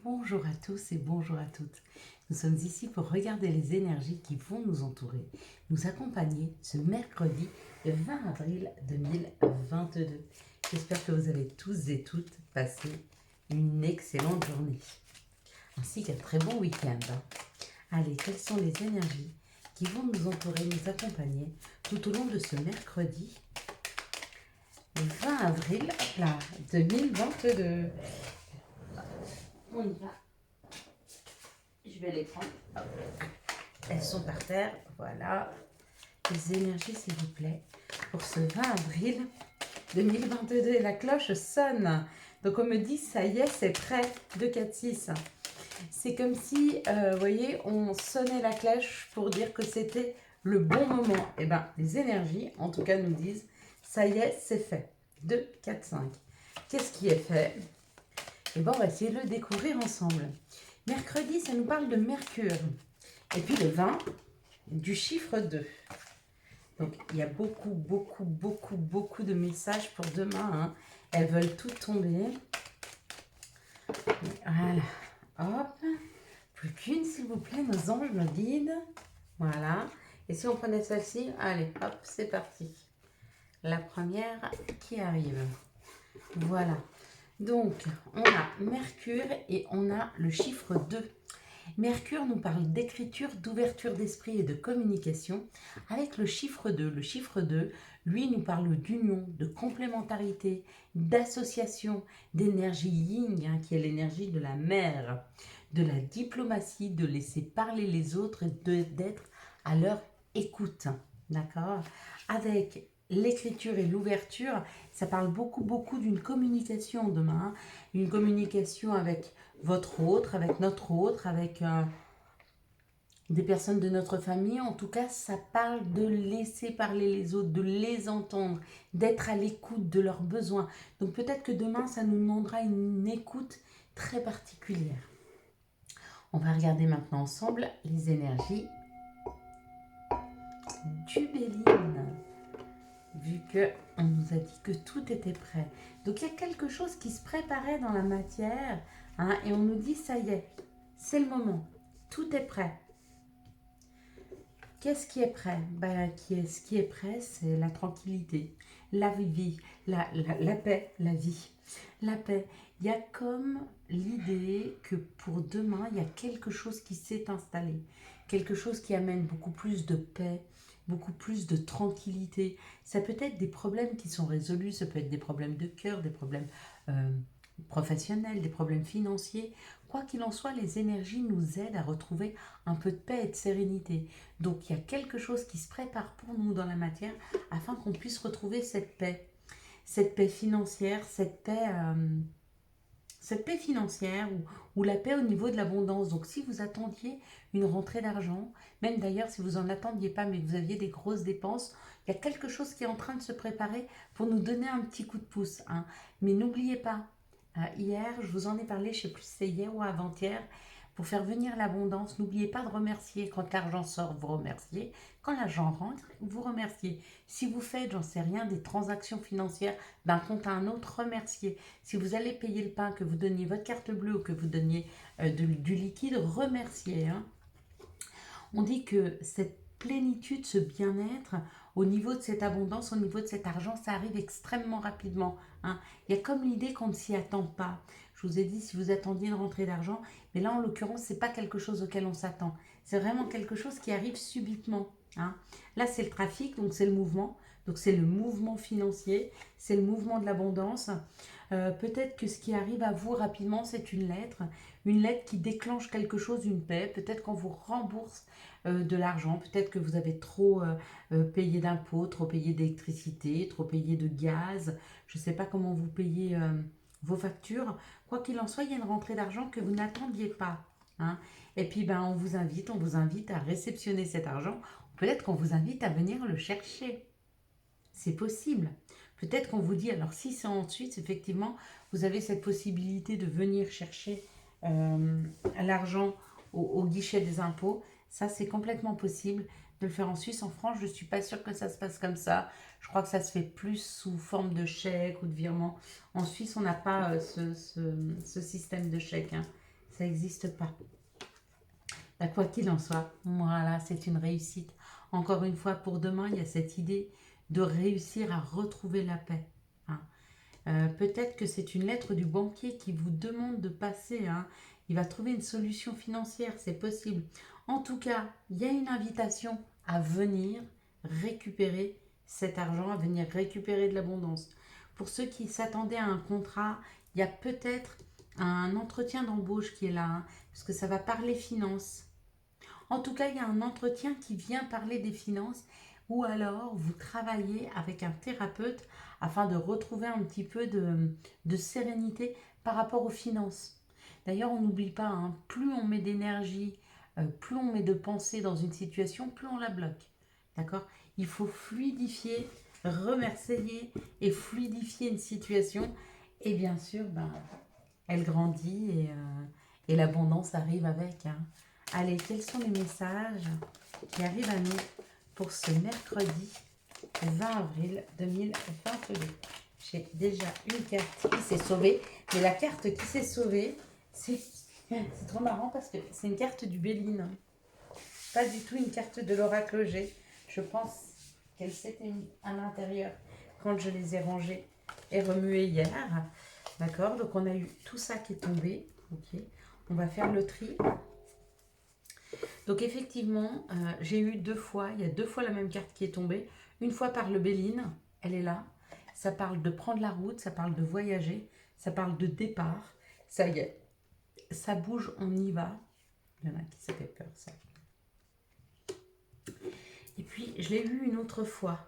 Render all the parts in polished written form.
Bonjour à tous et bonjour à toutes. Nous sommes ici pour regarder les énergies qui vont nous entourer, nous accompagner ce mercredi 20 avril 2022. J'espère que vous avez tous et toutes passé une excellente journée, ainsi qu'un très bon week-end. Allez, quelles sont les énergies qui vont nous entourer, nous accompagner tout au long de ce mercredi 20 avril hop là, 2022. On y va. Je vais les prendre. Hop. Elles sont par terre. Voilà. Les énergies, s'il vous plaît, pour ce 20 avril 2022. Et la cloche sonne. Donc, on me dit, ça y est, c'est prêt. 2, 4, 6. C'est comme si, vous voyez, on sonnait la cloche pour dire que c'était le bon moment. Et bien, les énergies, en tout cas, nous disent, ça y est, c'est fait. 2, 4, 5. Qu'est-ce qui est fait? Et bien, on va essayer de le découvrir ensemble. Mercredi, ça nous parle de Mercure. Et puis le 20, du chiffre 2. Donc, il y a beaucoup de messages pour demain. Hein. Elles veulent tout tomber. Voilà. Hop. Plus qu'une, s'il vous plaît. Nos anges me guident. Voilà. Et si on prenait celle-ci? Allez, hop, c'est parti. La première qui arrive. Voilà. Donc, on a Mercure et on a le chiffre 2. Mercure nous parle d'écriture, d'ouverture d'esprit et de communication avec le chiffre 2. Le chiffre 2, lui, nous parle d'union, de complémentarité, d'association, d'énergie yin, hein, qui est l'énergie de la mer, de la diplomatie, de laisser parler les autres et d'être à leur écoute. D'accord? Avec l'écriture et l'ouverture, ça parle beaucoup d'une communication demain. Hein, une communication avec votre autre, avec notre autre, avec des personnes de notre famille. En tout cas, ça parle de laisser parler les autres, de les entendre, d'être à l'écoute de leurs besoins. Donc peut-être que demain, ça nous demandera une écoute très particulière. On va regarder maintenant ensemble les énergies du Béline, vu qu'on nous a dit que tout était prêt. Donc il y a quelque chose qui se préparait dans la matière, hein, et on nous dit, ça y est, c'est le moment, tout est prêt. Qu'est-ce qui est prêt? Ce qui est prêt, c'est la tranquillité, la vie, la paix, la vie. La paix. Il y a comme l'idée que pour demain, il y a quelque chose qui s'est installé. Quelque chose qui amène beaucoup plus de paix, beaucoup plus de tranquillité. Ça peut être des problèmes qui sont résolus, ça peut être des problèmes de cœur, des problèmes euh, professionnels, des problèmes financiers. Quoi qu'il en soit, les énergies nous aident à retrouver un peu de paix et de sérénité. Donc il y a quelque chose qui se prépare pour nous dans la matière afin qu'on puisse retrouver cette paix financière, cette paix financière ou la paix au niveau de l'abondance. Donc si vous attendiez une rentrée d'argent, même d'ailleurs si vous n'en attendiez pas mais que vous aviez des grosses dépenses, il y a quelque chose qui est en train de se préparer pour nous donner un petit coup de pouce. Hein. Mais n'oubliez pas, hier, je vous en ai parlé, je ne sais plus si c'est hier ou avant-hier, pour faire venir l'abondance, n'oubliez pas de remercier. Quand l'argent sort, vous remerciez. Quand l'argent rentre, vous remerciez. Si vous faites, j'en sais rien, des transactions financières d'un compte à un autre, remerciez. Si vous allez payer le pain, que vous donniez votre carte bleue ou que vous donniez du liquide, remerciez. Hein. On dit que cette plénitude, ce bien-être, au niveau de cette abondance, au niveau de cet argent, ça arrive extrêmement rapidement. Hein. Il y a comme l'idée qu'on ne s'y attend pas. Je vous ai dit si vous attendiez une rentrée d'argent, mais là en l'occurrence, ce n'est pas quelque chose auquel on s'attend. C'est vraiment quelque chose qui arrive subitement. Hein. Là, c'est le trafic, donc c'est le mouvement. Donc c'est le mouvement financier, c'est le mouvement de l'abondance. Peut-être que ce qui arrive à vous rapidement, c'est une lettre qui déclenche quelque chose, une paix. Peut-être qu'on vous rembourse de l'argent. Peut-être que vous avez trop payé d'impôts, trop payé d'électricité, trop payé de gaz. Je ne sais pas comment vous payez vos factures. Quoi qu'il en soit, il y a une rentrée d'argent que vous n'attendiez pas. Hein. Et puis, on vous invite à réceptionner cet argent. Peut-être qu'on vous invite à venir le chercher. C'est possible. Peut-être qu'on vous dit, alors si c'est ensuite, effectivement, vous avez cette possibilité de venir chercher l'argent au guichet des impôts. Ça, c'est complètement possible de le faire en Suisse. En France, je ne suis pas sûre que ça se passe comme ça. Je crois que ça se fait plus sous forme de chèque ou de virement. En Suisse, on n'a pas ce système de chèque. Hein. ça n'existe pas. Bah, quoi qu'il en soit, voilà, c'est une réussite. Encore une fois, pour demain, il y a cette idée de réussir à retrouver la paix. Hein. Peut-être que c'est une lettre du banquier qui vous demande de passer. Hein. Il va trouver une solution financière, c'est possible. En tout cas, il y a une invitation à venir récupérer cet argent, à venir récupérer de l'abondance. Pour ceux qui s'attendaient à un contrat, il y a peut-être un entretien d'embauche qui est là, hein, parce que ça va parler finances. En tout cas, il y a un entretien qui vient parler des finances ou alors vous travaillez avec un thérapeute afin de retrouver un petit peu de sérénité par rapport aux finances. D'ailleurs, on n'oublie pas, hein, plus on met d'énergie, plus on met de pensée dans une situation, plus on la bloque. D'accord? Il faut fluidifier, remercier et fluidifier une situation. Et bien sûr, ben, elle grandit et l'abondance arrive avec. Hein. Allez, quels sont les messages qui arrivent à nous pour ce mercredi 20 avril 2022? J'ai déjà une carte qui s'est sauvée, mais la carte qui s'est sauvée, c'est trop marrant parce que c'est une carte du Béline. Pas du tout une carte de l'oracle G. Je pense qu'elle s'était mise à l'intérieur quand je les ai rangées et remuées hier. D'accord, donc on a eu tout ça qui est tombé. Ok, on va faire le tri. Donc effectivement, j'ai eu deux fois, il y a deux fois la même carte qui est tombée. Une fois par le Béline, elle est là. Ça parle de prendre la route, ça parle de voyager, ça parle de départ. Ça y est, ça bouge, on y va. Il y en a qui s'est fait peur, ça. Et puis, je l'ai eu une autre fois.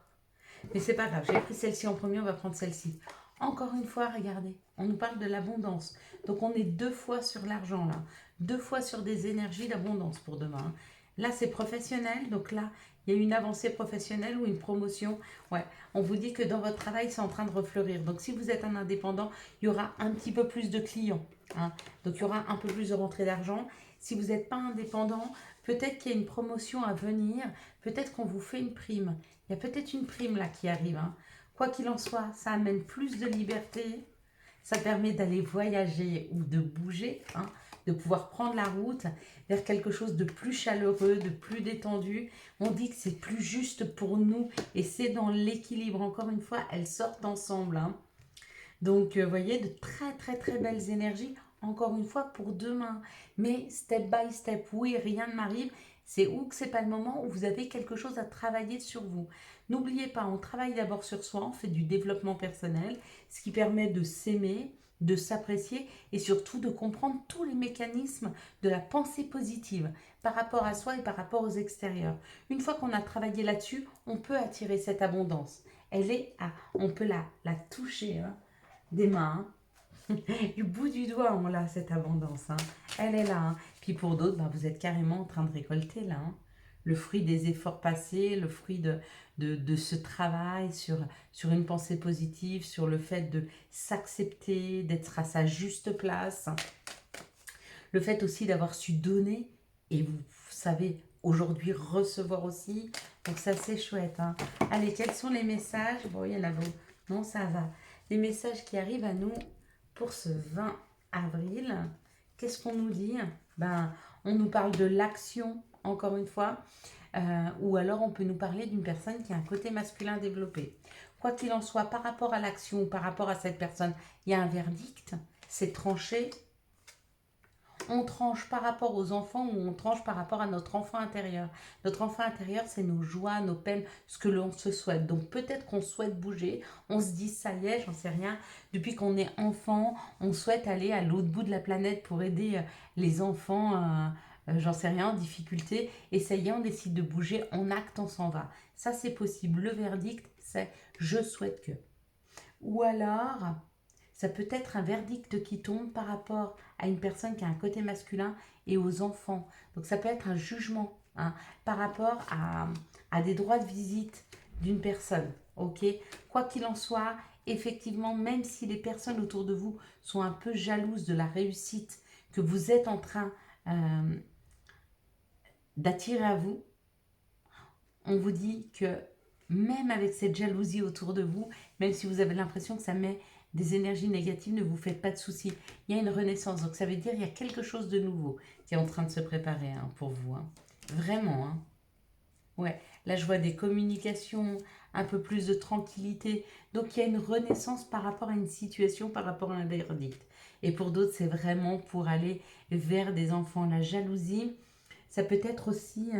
Mais c'est pas grave, j'ai pris celle-ci en premier, on va prendre celle-ci. Encore une fois, regardez, on nous parle de l'abondance. Donc on est deux fois sur l'argent là, deux fois sur des énergies d'abondance pour demain. Là c'est professionnel, donc là il y a une avancée professionnelle ou une promotion. Ouais, on vous dit que dans votre travail c'est en train de refleurir. Donc si vous êtes un indépendant, il y aura un petit peu plus de clients. Hein. Donc il y aura un peu plus de rentrée d'argent. Si vous n'êtes pas indépendant, peut-être qu'il y a une promotion à venir, peut-être qu'on vous fait une prime. Il y a peut-être une prime là qui arrive. Hein. Quoi qu'il en soit, ça amène plus de liberté, ça permet d'aller voyager ou de bouger, hein, de pouvoir prendre la route vers quelque chose de plus chaleureux, de plus détendu. On dit que c'est plus juste pour nous et c'est dans l'équilibre. Encore une fois, elles sortent ensemble. Hein. Donc, vous voyez, de très très très belles énergies, encore une fois, pour demain. Mais step by step, oui, rien ne m'arrive. C'est où que c'est pas le moment où vous avez quelque chose à travailler sur vous. N'oubliez pas, on travaille d'abord sur soi, on fait du développement personnel, ce qui permet de s'aimer, de s'apprécier et surtout de comprendre tous les mécanismes de la pensée positive par rapport à soi et par rapport aux extérieurs. Une fois qu'on a travaillé là-dessus, on peut attirer cette abondance. Elle est à, on peut la toucher, hein, des mains. Du bout du doigt, on l'a cette abondance. Hein. Elle est là. Hein. Puis pour d'autres, ben, vous êtes carrément en train de récolter là. Hein. Le fruit des efforts passés, le fruit de ce travail sur une pensée positive, sur le fait de s'accepter, d'être à sa juste place. Le fait aussi d'avoir su donner et vous savez aujourd'hui recevoir aussi. Donc ça c'est chouette. Hein. Allez, quels sont les messages? Bon, il y en a beaucoup. Non, ça va. Les messages qui arrivent à nous pour ce 20 avril. Qu'est-ce qu'on nous dit? Ben, on nous parle de l'action, encore une fois. Ou alors on peut nous parler d'une personne qui a un côté masculin développé. Quoi qu'il en soit, par rapport à l'action ou par rapport à cette personne, il y a un verdict, c'est tranché. On tranche par rapport aux enfants ou on tranche par rapport à notre enfant intérieur. Notre enfant intérieur, c'est nos joies, nos peines, ce que l'on se souhaite. Donc peut-être qu'on souhaite bouger, on se dit ça y est, j'en sais rien. Depuis qu'on est enfant, on souhaite aller à l'autre bout de la planète pour aider les enfants, j'en sais rien, en difficulté. Et ça y est, on décide de bouger, on acte, on s'en va. Ça c'est possible. Le verdict, c'est je souhaite que. Ou alors, ça peut être un verdict qui tombe par rapport à une personne qui a un côté masculin et aux enfants. Donc ça peut être un jugement, hein, par rapport à des droits de visite d'une personne. Ok, quoi qu'il en soit, effectivement, même si les personnes autour de vous sont un peu jalouses de la réussite que vous êtes en train d'attirer à vous, on vous dit que même avec cette jalousie autour de vous, même si vous avez l'impression que ça met des énergies négatives, ne vous faites pas de soucis. Il y a une renaissance, donc ça veut dire qu'il y a quelque chose de nouveau qui est en train de se préparer pour vous. Vraiment. Ouais, là je vois des communications, un peu plus de tranquillité. Donc il y a une renaissance par rapport à une situation, par rapport à un verdict. Et pour d'autres, c'est vraiment pour aller vers des enfants. La jalousie, ça peut être aussi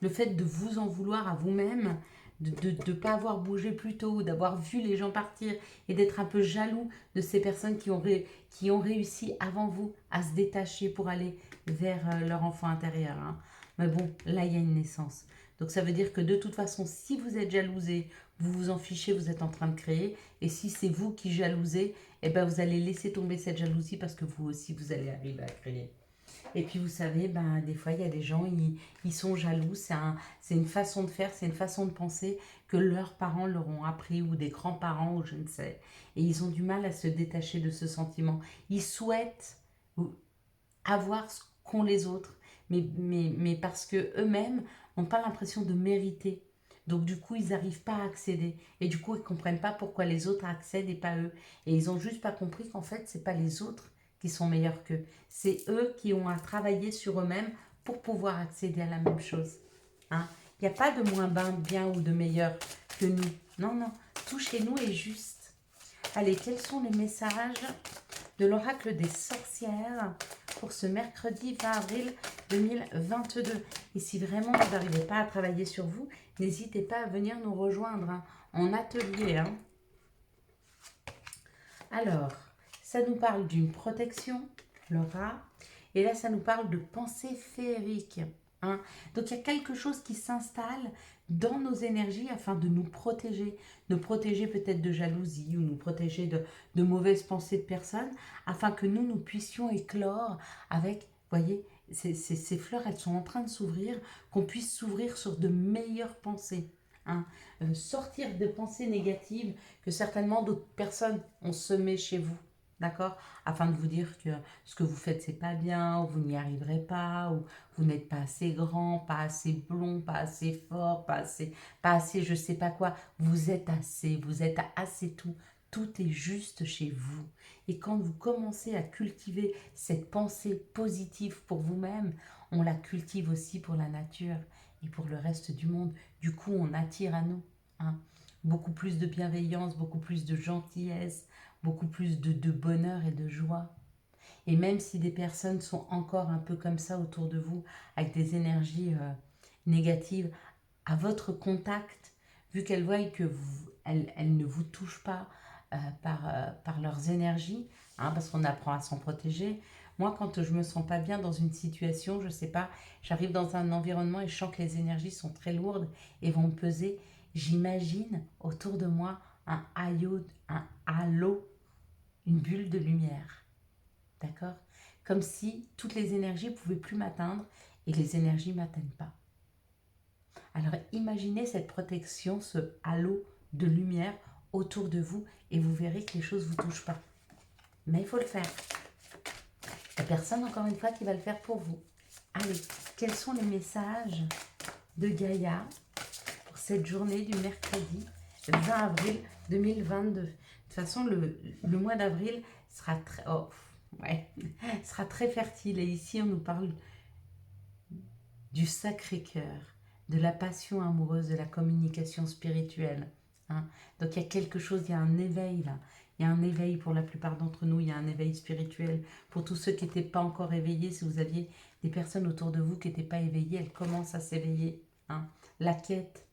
le fait de vous en vouloir à vous-même, de ne pas avoir bougé plus tôt, d'avoir vu les gens partir et d'être un peu jaloux de ces personnes qui ont réussi avant vous à se détacher pour aller vers leur enfant intérieur. Mais bon, là, il y a une naissance. Donc ça veut dire que de toute façon, si vous êtes jalousé, vous vous en fichez, vous êtes en train de créer. Et si c'est vous qui jalousez, eh ben vous allez laisser tomber cette jalousie parce que vous aussi, vous allez arriver à créer. Et puis vous savez, ben, des fois, il y a des gens, ils sont jaloux. C'est une façon de faire, c'est une façon de penser que leurs parents leur ont appris ou des grands-parents ou je ne sais. Et ils ont du mal à se détacher de ce sentiment. Ils souhaitent avoir ce qu'ont les autres, mais parce que eux-mêmes n'ont pas l'impression de mériter. Donc du coup, ils n'arrivent pas à accéder. Et du coup, ils ne comprennent pas pourquoi les autres accèdent et pas eux. Et ils n'ont juste pas compris qu'en fait, ce n'est pas les autres qui sont meilleurs qu'eux. C'est eux qui ont à travailler sur eux-mêmes pour pouvoir accéder à la même chose. Il n'y a pas de moins bien ou de meilleur que nous. Non, non. Tout chez nous est juste. Allez, quels sont les messages de l'oracle des sorcières pour ce mercredi 20 avril 2022. Et si vraiment vous n'arrivez pas à travailler sur vous, n'hésitez pas à venir nous rejoindre en atelier. Alors, ça nous parle d'une protection, l'aura, et là ça nous parle de pensée féerique. Donc il y a quelque chose qui s'installe dans nos énergies afin de nous protéger peut-être de jalousie ou nous protéger de mauvaises pensées de personnes, afin que nous puissions éclore avec, voyez, ces fleurs, elles sont en train de s'ouvrir, qu'on puisse s'ouvrir sur de meilleures pensées. Sortir de pensées négatives que certainement d'autres personnes ont semées chez vous. D'accord? Afin de vous dire que ce que vous faites, c'est pas bien, ou vous n'y arriverez pas, ou vous n'êtes pas assez grand, pas assez blond, pas assez fort, pas assez je sais pas quoi. Vous êtes assez tout. Tout est juste chez vous. Et quand vous commencez à cultiver cette pensée positive pour vous-même, on la cultive aussi pour la nature et pour le reste du monde. Du coup, on attire à nous beaucoup plus de bienveillance, beaucoup plus de gentillesse, beaucoup plus de bonheur et de joie. Et même si des personnes sont encore un peu comme ça autour de vous, avec des énergies négatives, à votre contact, vu qu'elles voient que elles ne vous touchent pas par leurs énergies, parce qu'on apprend à s'en protéger. Moi, quand je me sens pas bien dans une situation, je sais pas, j'arrive dans un environnement et je sens que les énergies sont très lourdes et vont me peser, j'imagine autour de moi un halo, une bulle de lumière. D'accord? Comme si toutes les énergies ne pouvaient plus m'atteindre et les énergies ne m'atteignent pas. Alors imaginez cette protection, ce halo de lumière autour de vous et vous verrez que les choses ne vous touchent pas. Mais il faut le faire. Il n'y a personne, encore une fois, qui va le faire pour vous. Allez, quels sont les messages de Gaïa pour cette journée du mercredi 20 avril 2022? De toute façon, le mois d'avril sera sera très fertile. Et ici, on nous parle du Sacré-Cœur, de la passion amoureuse, de la communication spirituelle. Donc il y a quelque chose, il y a un éveil là. Il y a un éveil pour la plupart d'entre nous, il y a un éveil spirituel. Pour tous ceux qui n'étaient pas encore éveillés, si vous aviez des personnes autour de vous qui n'étaient pas éveillées, elles commencent à s'éveiller. La quête,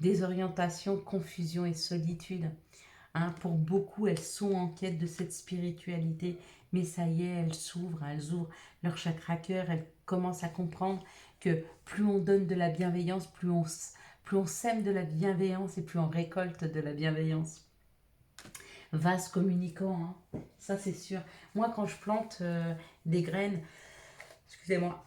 désorientation, confusion et solitude. Pour beaucoup, elles sont en quête de cette spiritualité, mais ça y est, elles ouvrent leur chakra cœur, elles commencent à comprendre que plus on donne de la bienveillance, plus on sème de la bienveillance et plus on récolte de la bienveillance. Vase communicant, ça c'est sûr. Moi, quand je plante des graines, excusez-moi,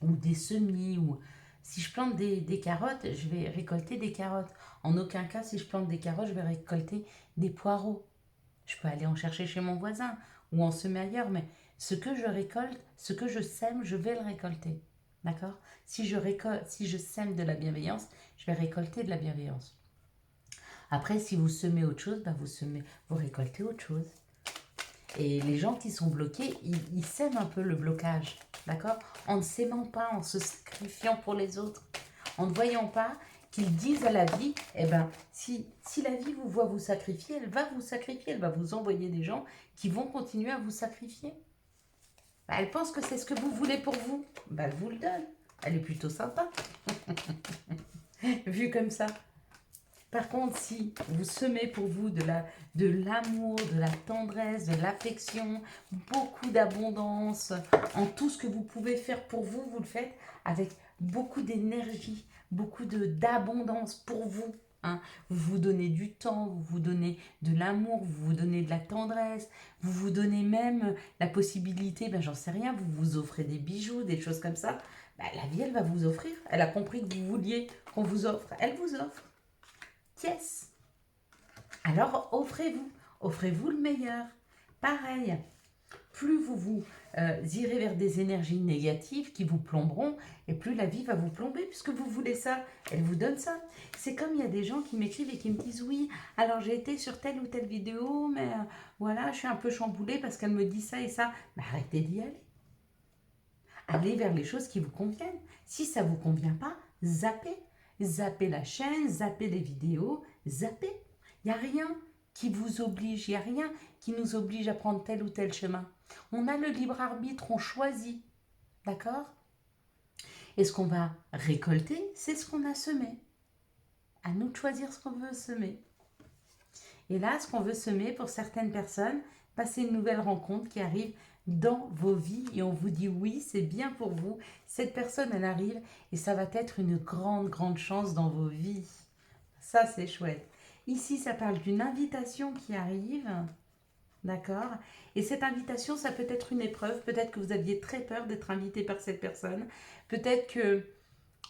ou des semis, ou si je plante des carottes, je vais récolter des carottes. En aucun cas, si je plante des carottes, je vais récolter des poireaux. Je peux aller en chercher chez mon voisin ou en semer ailleurs, mais ce que je récolte, ce que je sème, je vais le récolter. D'accord? Si je récolte, si je sème de la bienveillance, je vais récolter de la bienveillance. Après, si vous semez autre chose, bah vous récoltez autre chose. Et les gens qui sont bloqués, ils sèment un peu le blocage, d'accord? En ne s'aimant pas, en se sacrifiant pour les autres, en ne voyant pas qu'ils disent à la vie, eh ben, si la vie vous voit vous sacrifier, elle va vous sacrifier, elle va vous envoyer des gens qui vont continuer à vous sacrifier. Bah, elle pense que c'est ce que vous voulez pour vous, bah, elle vous le donne. Elle est plutôt sympa, vu comme ça. Par contre, si vous semez pour vous de l'amour, de la tendresse, de l'affection, beaucoup d'abondance, en tout ce que vous pouvez faire pour vous, vous le faites avec beaucoup d'énergie, beaucoup d'abondance pour vous. Hein. Vous vous donnez du temps, vous vous donnez de l'amour, vous vous donnez de la tendresse, vous vous donnez même la possibilité, ben j'en sais rien, vous vous offrez des bijoux, des choses comme ça. Ben, la vie, elle va vous offrir. Elle a compris que vous vouliez qu'on vous offre, elle vous offre. Yes. Alors offrez-vous le meilleur. Pareil, plus vous irez vers des énergies négatives qui vous plomberont, et plus la vie va vous plomber, puisque vous voulez ça, elle vous donne ça. C'est comme il y a des gens qui m'écrivent et qui me disent, oui, alors j'ai été sur telle ou telle vidéo, mais voilà, je suis un peu chamboulée parce qu'elle me dit ça et ça. Mais arrêtez d'y aller. Allez vers les choses qui vous conviennent. Si ça ne vous convient pas, zappez. Zappez la chaîne, zappez les vidéos, zappez. Il n'y a rien qui vous oblige, il n'y a rien qui nous oblige à prendre tel ou tel chemin. On a le libre arbitre, on choisit. D'accord? Et ce qu'on va récolter, c'est ce qu'on a semé. À nous de choisir ce qu'on veut semer. Et là, ce qu'on veut semer pour certaines personnes, c'est une nouvelle rencontre qui arrive dans vos vies et on vous dit oui, c'est bien pour vous. Cette personne, elle arrive et ça va être une grande, grande chance dans vos vies. Ça, c'est chouette. Ici, ça parle d'une invitation qui arrive. D'accord? Et cette invitation, ça peut être une épreuve. Peut-être que vous aviez très peur d'être invité par cette personne. Peut-être que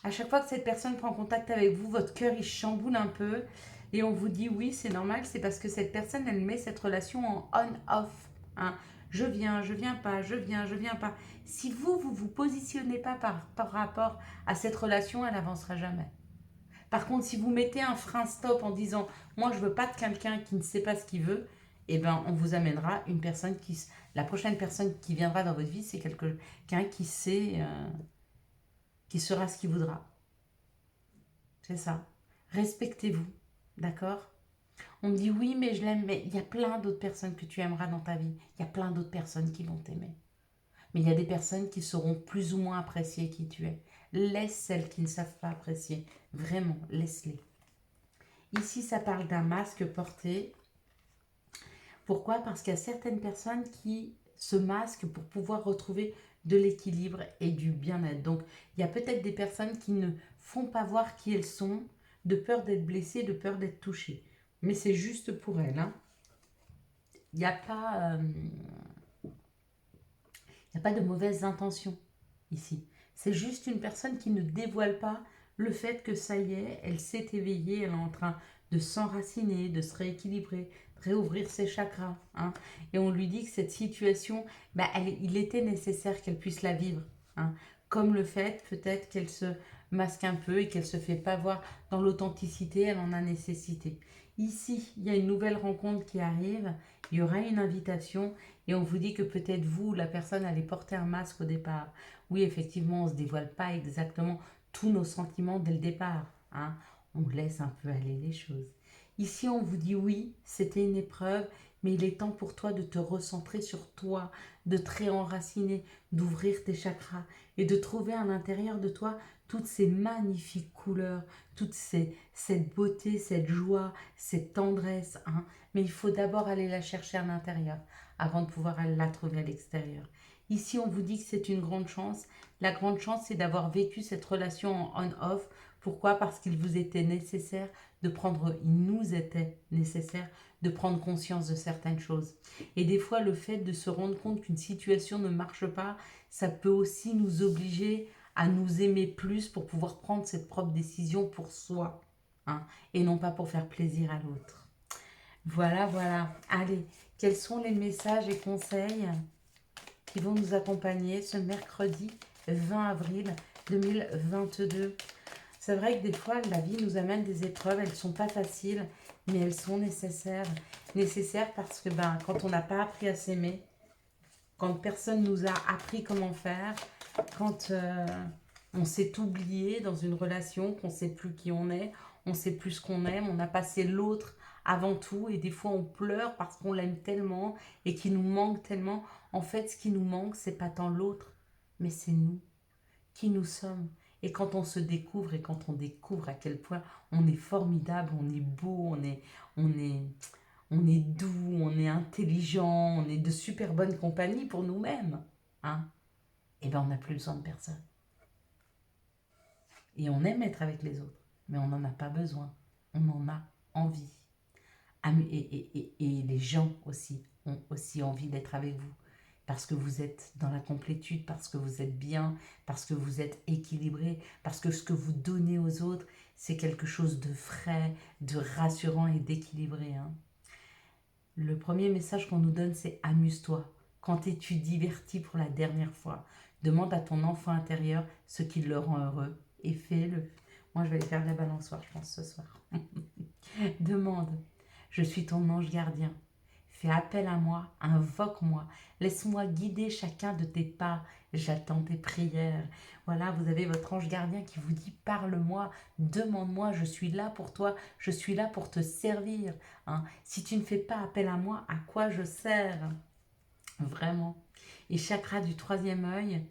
à chaque fois que cette personne prend contact avec vous, votre cœur, il chamboule un peu. Et on vous dit oui, c'est normal, c'est parce que cette personne, elle met cette relation en on-off. Hein. Je viens pas, je viens pas. Si vous vous positionnez pas par rapport à cette relation, elle n'avancera jamais. Par contre, si vous mettez un frein stop en disant moi je veux pas de quelqu'un qui ne sait pas ce qu'il veut, eh ben on vous amènera une personne la prochaine personne qui viendra dans votre vie, c'est quelqu'un qui sait, qui sera ce qu'il voudra. C'est ça. Respectez-vous, d'accord? On me dit oui, mais je l'aime, mais il y a plein d'autres personnes que tu aimeras dans ta vie. Il y a plein d'autres personnes qui vont t'aimer. Mais il y a des personnes qui sauront plus ou moins apprécier qui tu es. Laisse celles qui ne savent pas apprécier. Vraiment, laisse-les. Ici, ça parle d'un masque porté. Pourquoi? Parce qu'il y a certaines personnes qui se masquent pour pouvoir retrouver de l'équilibre et du bien-être. Donc, il y a peut-être des personnes qui ne font pas voir qui elles sont, de peur d'être blessées, de peur d'être touchées. Mais c'est juste pour elles. Hein. Il n'y a pas... Il n'y a pas de mauvaises intentions ici. C'est juste une personne qui ne dévoile pas le fait que ça y est, elle s'est éveillée, elle est en train de s'enraciner, de se rééquilibrer, de réouvrir ses chakras. Hein. Et on lui dit que cette situation, il était nécessaire qu'elle puisse la vivre. Hein. Comme le fait peut-être qu'elle se masque un peu et qu'elle ne se fait pas voir dans l'authenticité, elle en a nécessité. Ici, il y a une nouvelle rencontre qui arrive, il y aura une invitation et on vous dit que peut-être vous, la personne, allait porter un masque au départ. Oui, effectivement, on ne se dévoile pas exactement tous nos sentiments dès le départ. Hein. On laisse un peu aller les choses. Ici, on vous dit oui, c'était une épreuve, mais il est temps pour toi de te recentrer sur toi, de te réenraciner, d'ouvrir tes chakras et de trouver à l'intérieur de toi toutes ces magnifiques couleurs, cette beauté, cette joie, cette tendresse. Hein. Mais il faut d'abord aller la chercher à l'intérieur avant de pouvoir la trouver à l'extérieur. Ici, on vous dit que c'est une grande chance. La grande chance, c'est d'avoir vécu cette relation en on-off. Pourquoi? Parce qu'il vous était nécessaire il nous était nécessaire de prendre conscience de certaines choses. Et des fois, le fait de se rendre compte qu'une situation ne marche pas, ça peut aussi nous obliger à nous aimer plus pour pouvoir prendre cette propre décision pour soi. Hein, et non pas pour faire plaisir à l'autre. Voilà, voilà. Allez, quels sont les messages et conseils qui vont nous accompagner ce mercredi 20 avril 2022. C'est vrai que des fois, la vie nous amène des épreuves, elles ne sont pas faciles, mais elles sont nécessaires. Nécessaires parce que quand on n'a pas appris à s'aimer, quand personne nous a appris comment faire, quand on s'est oublié dans une relation, qu'on ne sait plus qui on ne sait plus ce qu'on aime, on a passé l'autre avant tout et des fois on pleure parce qu'on l'aime tellement et qu'il nous manque tellement. En fait, ce qui nous manque, c'est pas tant l'autre, mais c'est nous, qui nous sommes. Et quand on se découvre et quand on découvre à quel point on est formidable, on est beau, on est, on est doux, on est intelligent, on est de super bonne compagnie pour nous-mêmes, hein, et on n'a plus besoin de personne. Et on aime être avec les autres, mais on n'en a pas besoin. On en a envie. Et les gens aussi ont aussi envie d'être avec vous. Parce que vous êtes dans la complétude, parce que vous êtes bien, parce que vous êtes équilibré, parce que ce que vous donnez aux autres, c'est quelque chose de frais, de rassurant et d'équilibré. Hein. Le premier message qu'on nous donne, c'est amuse-toi. Quand es-tu diverti pour la dernière fois? Demande à ton enfant intérieur ce qui le rend heureux et fais-le. Moi, je vais aller faire de la balançoire, je pense, ce soir. Demande. Je suis ton ange gardien. Fais appel à moi, invoque-moi. Laisse-moi guider chacun de tes pas. J'attends tes prières. Voilà, vous avez votre ange gardien qui vous dit parle-moi, demande-moi, je suis là pour toi, je suis là pour te servir. Hein. Si tu ne fais pas appel à moi, à quoi je sers? Vraiment. Et chakra du troisième œil,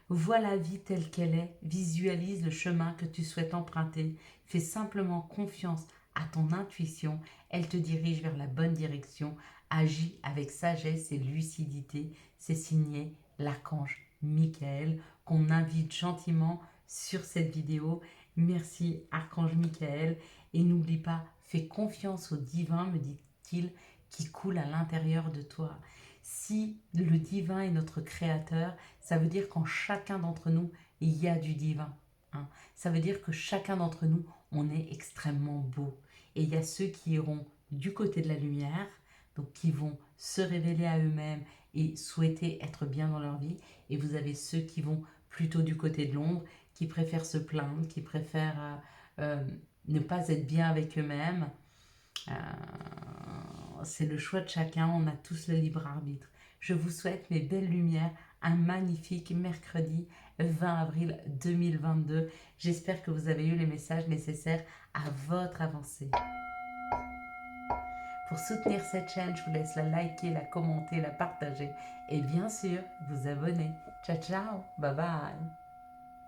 vois la vie telle qu'elle est, visualise le chemin que tu souhaites emprunter, fais simplement confiance à ton intuition, elle te dirige vers la bonne direction, agis avec sagesse et lucidité. C'est signé l'archange Michael qu'on invite gentiment sur cette vidéo. Merci archange Michael et n'oublie pas, fais confiance au divin, me dit-il, qui coule à l'intérieur de toi. Si le divin est notre créateur, ça veut dire qu'en chacun d'entre nous, il y a du divin. Hein. Ça veut dire que chacun d'entre nous, on est extrêmement beau. Et il y a ceux qui iront du côté de la lumière, donc qui vont se révéler à eux-mêmes et souhaiter être bien dans leur vie. Et vous avez ceux qui vont plutôt du côté de l'ombre, qui préfèrent se plaindre, qui préfèrent ne pas être bien avec eux-mêmes. Euh, c'est le choix de chacun, on a tous le libre arbitre. Je vous souhaite, mes belles lumières, un magnifique mercredi 20 avril 2022. J'espère que vous avez eu les messages nécessaires à votre avancée. Pour soutenir cette chaîne, je vous laisse la liker, la commenter, la partager et bien sûr vous abonner. Ciao ciao, bye bye.